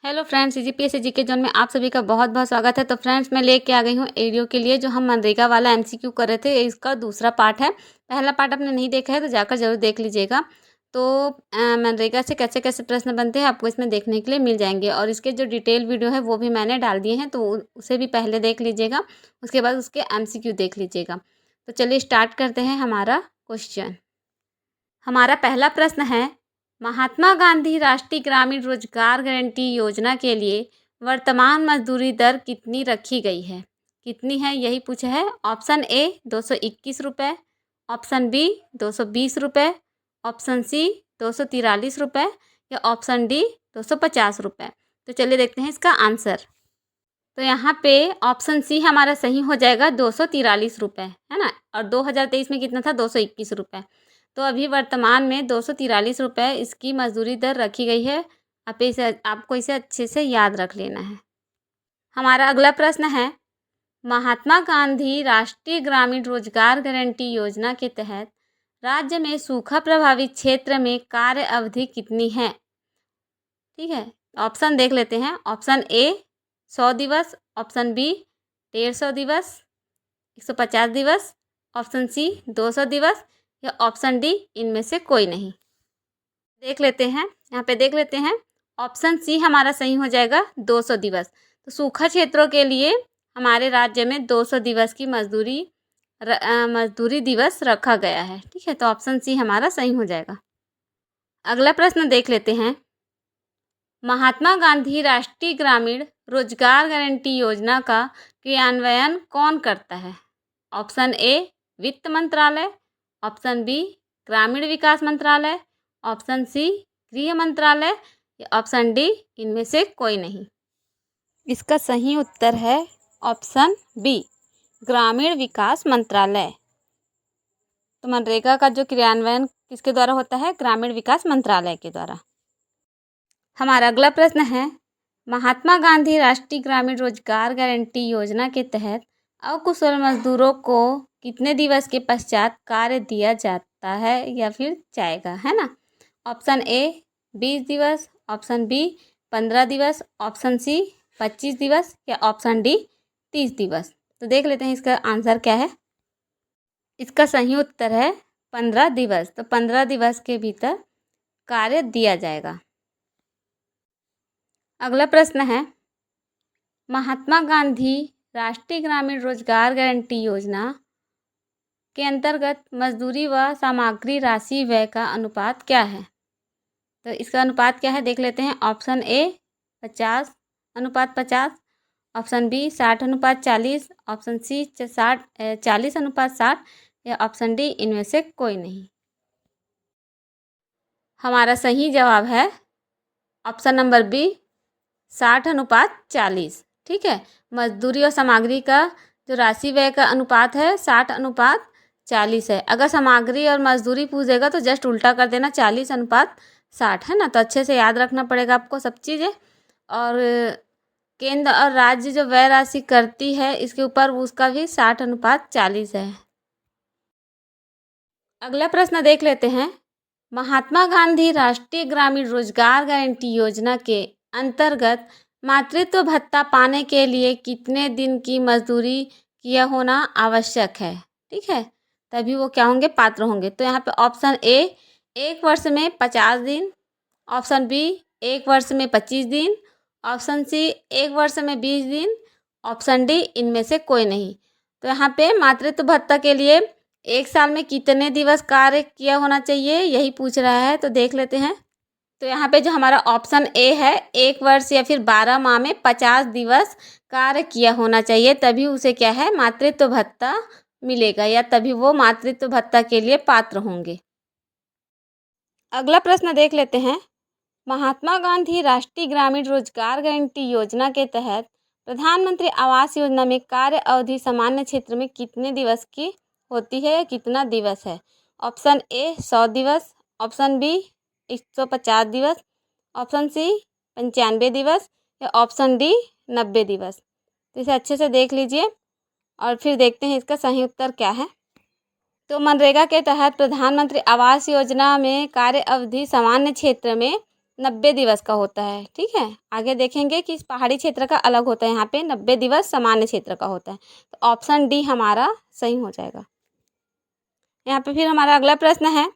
Hello friends, CGPSC GK zone में आप सभी का बहुत बहुत स्वागत है। तो फ्रेंड्स, मैं लेके आ गई हूँ एडीओ के लिए जो हम मनरेगा वाला एमसीक्यू कर रहे थे। इसका दूसरा पार्ट है। पहला पार्ट आपने नहीं देखा है तो जाकर जरूर देख लीजिएगा। तो मनरेगा से कैसे कैसे प्रश्न बनते हैं आपको इसमें देखने के लिए मिल जाएंगे, और इसके जो डिटेल वीडियो है वो भी मैंने डाल दिए हैं, तो उसे भी पहले देख लीजिएगा। उसके बाद उसके एमसीक्यू देख लीजिएगा। तो चलिए स्टार्ट करते हैं हमारा क्वेश्चन। हमारा पहला प्रश्न है, महात्मा गांधी राष्ट्रीय ग्रामीण रोजगार गारंटी योजना के लिए वर्तमान मजदूरी दर कितनी रखी गई है? कितनी है यही पूछा है। ऑप्शन ए 221 रुपये, ऑप्शन बी 220 रुपये, ऑप्शन सी 243 रुपये या ऑप्शन डी 250 रुपये। तो चलिए देखते हैं इसका आंसर। तो यहाँ पे ऑप्शन सी हमारा सही हो जाएगा, 243 रुपये, है ना। और 2023 में कितना था, 221 रुपये। तो अभी वर्तमान में 243 रुपये इसकी मजदूरी दर रखी गई है। आपको इसे अच्छे से याद रख लेना है। हमारा अगला प्रश्न है, महात्मा गांधी राष्ट्रीय ग्रामीण रोजगार गारंटी योजना के तहत राज्य में सूखा प्रभावित क्षेत्र में कार्य अवधि कितनी है? ठीक है, ऑप्शन देख लेते हैं। ऑप्शन ए 100 दिवस, ऑप्शन बी 150 दिवस, 150 दिवस, ऑप्शन सी 200 दिवस या ऑप्शन डी इनमें से कोई नहीं। देख लेते हैं, यहाँ पे देख लेते हैं। ऑप्शन सी हमारा सही हो जाएगा, 200 दिवस। तो सूखा क्षेत्रों के लिए हमारे राज्य में 200 दिवस की मजदूरी दिवस रखा गया है। ठीक है, तो ऑप्शन सी हमारा सही हो जाएगा। अगला प्रश्न देख लेते हैं, महात्मा गांधी राष्ट्रीय ग्रामीण रोजगार गारंटी योजना का क्रियान्वयन कौन करता है? ऑप्शन ए वित्त मंत्रालय, ऑप्शन बी ग्रामीण विकास मंत्रालय, ऑप्शन सी गृह मंत्रालय या ऑप्शन डी इनमें से कोई नहीं। इसका सही उत्तर है ऑप्शन बी ग्रामीण विकास मंत्रालय। तो मनरेगा का जो क्रियान्वयन किसके द्वारा होता है? ग्रामीण विकास मंत्रालय के द्वारा। हमारा अगला प्रश्न है, महात्मा गांधी राष्ट्रीय ग्रामीण रोजगार गारंटी योजना के तहत अकुशल मजदूरों को कितने दिवस के पश्चात कार्य दिया जाता है या फिर जाएगा, है ना। ऑप्शन ए 20 दिवस, ऑप्शन बी 15 दिवस, ऑप्शन सी 25 दिवस या ऑप्शन डी 30 दिवस। तो देख लेते हैं इसका आंसर क्या है। इसका सही उत्तर है 15 दिवस। तो 15 दिवस के भीतर कार्य दिया जाएगा। अगला प्रश्न है, महात्मा गांधी राष्ट्रीय ग्रामीण रोजगार गारंटी योजना के अंतर्गत मजदूरी व सामग्री राशि व्यय का अनुपात क्या है? तो इसका अनुपात क्या है देख लेते हैं। Option A 50:50, option B 60:40, option C 40:60 या ऑप्शन डी इनमें से कोई नहीं। हमारा सही जवाब है ऑप्शन नंबर बी 60:40। ठीक है, मजदूरी और सामग्री का जो राशि व्यय का अनुपात है 60:40 है। अगर सामग्री और मजदूरी पूछेगा तो जस्ट उल्टा कर देना, 40:60, है ना। तो अच्छे से याद रखना पड़ेगा आपको सब चीज़ें। और केंद्र और राज्य जो व्यय राशि करती है इसके ऊपर उसका भी 60:40 है। अगला प्रश्न देख लेते हैं, महात्मा गांधी राष्ट्रीय ग्रामीण रोजगार गारंटी योजना के अंतर्गत मातृत्व भत्ता पाने के लिए कितने दिन की मजदूरी किया होना आवश्यक है? ठीक है, तभी वो क्या होंगे? पात्र होंगे। तो यहाँ पे ऑप्शन ए 1 वर्ष में 50 दिन, ऑप्शन बी 1 वर्ष में 25 दिन, ऑप्शन सी 1 वर्ष में 20 दिन, ऑप्शन डी इनमें से कोई नहीं। तो यहाँ पे मातृत्व भत्ता के लिए 1 साल में कितने दिवस कार्य किया होना चाहिए यही पूछ रहा है। तो देख लेते हैं। तो यहाँ पे जो हमारा ऑप्शन ए है, 1 वर्ष या फिर 12 माह में 50 दिवस कार्य किया होना चाहिए, तभी उसे क्या है? मातृत्व भत्ता मिलेगा, या तभी वो मातृत्व भत्ता के लिए पात्र होंगे। अगला प्रश्न देख लेते हैं, महात्मा गांधी राष्ट्रीय ग्रामीण रोजगार गारंटी योजना के तहत प्रधानमंत्री आवास योजना में कार्य अवधि सामान्य क्षेत्र में कितने दिवस की होती है या कितना दिवस है? ऑप्शन ए 100 दिवस, ऑप्शन बी 150 दिवस, ऑप्शन सी 95 दिवस या ऑप्शन डी 90 दिवस। तो इसे अच्छे से देख लीजिए और फिर देखते हैं इसका सही उत्तर क्या है। तो मनरेगा के तहत प्रधानमंत्री आवास योजना में कार्य अवधि सामान्य क्षेत्र में 90 दिवस का होता है। ठीक है, आगे देखेंगे कि पहाड़ी क्षेत्र का अलग होता है, यहाँ पे 90 दिवस सामान्य क्षेत्र का होता है। तो ऑप्शन डी हमारा सही हो जाएगा। यहाँ पे फिर हमारा अगला प्रश्न है,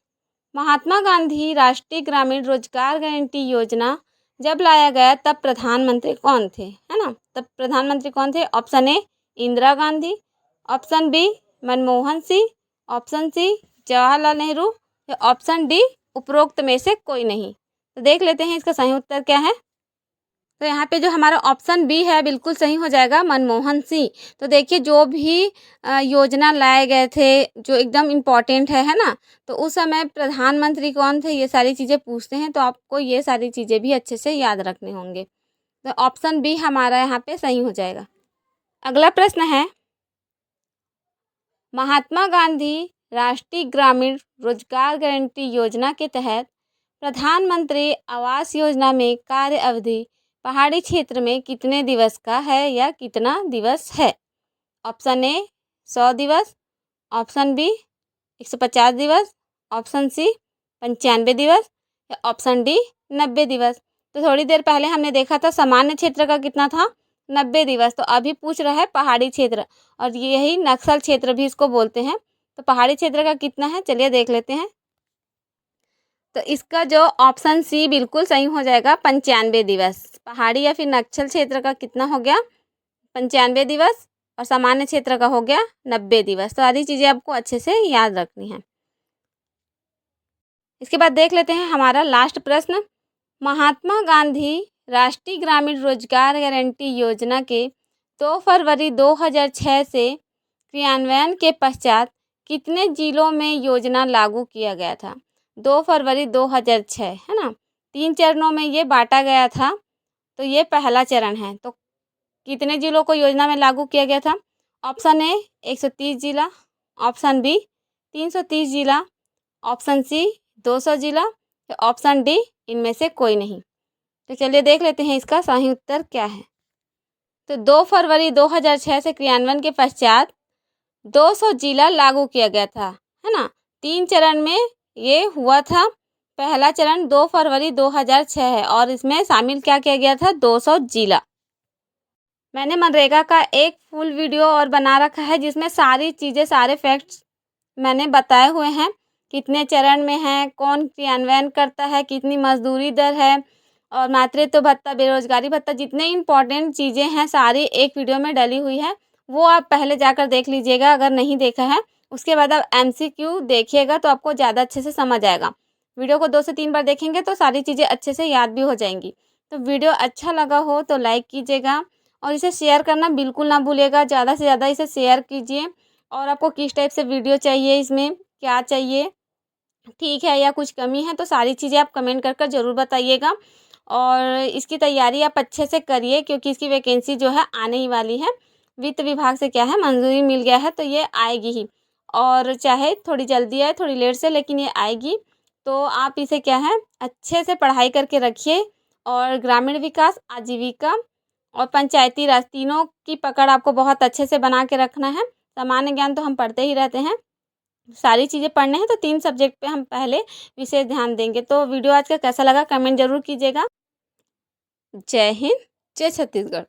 महात्मा गांधी राष्ट्रीय ग्रामीण रोजगार गारंटी योजना जब लाया गया तब प्रधानमंत्री कौन थे, है ना। तब प्रधानमंत्री कौन थे? Option A Indira Gandhi, option B Manmohan Singh, option C Jawaharlal Nehru या ऑप्शन डी उपरोक्त में से कोई नहीं। तो देख लेते हैं इसका सही उत्तर क्या है। तो यहाँ पे जो हमारा ऑप्शन बी है बिल्कुल सही हो जाएगा, मनमोहन सिंह। तो देखिए जो भी योजना लाए गए थे जो एकदम इम्पॉर्टेंट है ना, तो उस समय प्रधानमंत्री कौन थे ये सारी चीज़ें पूछते हैं, तो आपको ये सारी चीज़ें भी अच्छे से याद रखने होंगे। तो ऑप्शन बी हमारा यहाँ पे सही हो जाएगा। अगला प्रश्न है, महात्मा गांधी राष्ट्रीय ग्रामीण रोजगार गारंटी योजना के तहत प्रधानमंत्री आवास योजना में कार्य अवधि पहाड़ी क्षेत्र में कितने दिवस का है या कितना दिवस है? ऑप्शन ए 100 दिवस, ऑप्शन बी 150 दिवस, ऑप्शन सी 95 दिवस या ऑप्शन डी 90 दिवस। तो थोड़ी देर पहले हमने देखा था सामान्य क्षेत्र का कितना था, 90 दिवस। तो अभी पूछ रहा है पहाड़ी क्षेत्र, और यही नक्सल क्षेत्र भी इसको बोलते हैं। तो पहाड़ी क्षेत्र का कितना है, चलिए देख लेते हैं। तो इसका जो ऑप्शन सी बिल्कुल सही हो जाएगा, 95 दिवस। पहाड़ी या फिर नक्सल क्षेत्र का कितना हो गया, 95 दिवस, और सामान्य क्षेत्र का हो गया 90 दिवस। तो आधी चीज़ें आपको अच्छे से याद रखनी है। इसके बाद देख लेते हैं हमारा लास्ट प्रश्न, महात्मा गांधी राष्ट्रीय ग्रामीण रोजगार गारंटी योजना के 2 फरवरी 2006 से क्रियान्वयन के पश्चात कितने जिलों में योजना लागू किया गया था? 2 फरवरी 2006, है ना। 3 चरणों में ये बांटा गया था। तो ये पहला चरण है। तो कितने जिलों को योजना में लागू किया गया था? ऑप्शन ए 130 जिला, ऑप्शन बी 330 जिला, ऑप्शन सी 200 जिला या ऑप्शन डी इनमें से कोई नहीं। तो चलिए देख लेते हैं इसका सही उत्तर क्या है। तो 2 फरवरी 2006 से क्रियान्वयन के पश्चात 200 जिला लागू किया गया था, है ना। 3 चरण में ये हुआ था। पहला चरण 2 फरवरी 2006 है और इसमें शामिल क्या किया गया था, 200 जिला। मैंने मनरेगा का एक फुल वीडियो और बना रखा है जिसमें सारी चीज़ें, सारे फैक्ट्स मैंने बताए हुए हैं, कितने चरण में है, कौन क्रियान्वयन करता है, कितनी मजदूरी दर है, और मातृत्व भत्ता, बेरोजगारी भत्ता, जितने इम्पॉर्टेंट चीज़ें हैं सारी एक वीडियो में डली हुई है। वो आप पहले जाकर देख लीजिएगा अगर नहीं देखा है। उसके बाद आप MCQ देखिएगा तो आपको ज़्यादा अच्छे से समझ आएगा। वीडियो को 2 से 3 बार देखेंगे तो सारी चीज़ें अच्छे से याद भी हो जाएंगी। तो वीडियो अच्छा लगा हो तो लाइक कीजिएगा और इसे शेयर करना बिल्कुल ना भूलिएगा। ज़्यादा से ज़्यादा इसे शेयर कीजिए। और आपको किस टाइप से वीडियो चाहिए, इसमें क्या चाहिए, ठीक है, या कुछ कमी है, तो सारी चीज़ें आप कमेंट कर ज़रूर बताइएगा। और इसकी तैयारी आप अच्छे से करिए क्योंकि इसकी वैकेंसी जो है आने ही वाली है। वित्त विभाग से क्या है, मंजूरी मिल गया है तो ये आएगी ही, और चाहे थोड़ी जल्दी आए थोड़ी लेट से, लेकिन ये आएगी। तो आप इसे क्या है अच्छे से पढ़ाई करके रखिए। और ग्रामीण विकास, आजीविका और पंचायती राज तीनों की पकड़ आपको बहुत अच्छे से बना के रखना है। सामान्य ज्ञान तो हम पढ़ते ही रहते हैं, सारी चीज़ें पढ़ने हैं, तो 3 सब्जेक्ट पे हम पहले विशेष ध्यान देंगे। तो वीडियो आज का कैसा लगा कमेंट ज़रूर कीजिएगा। जय हिंद, जय छत्तीसगढ़।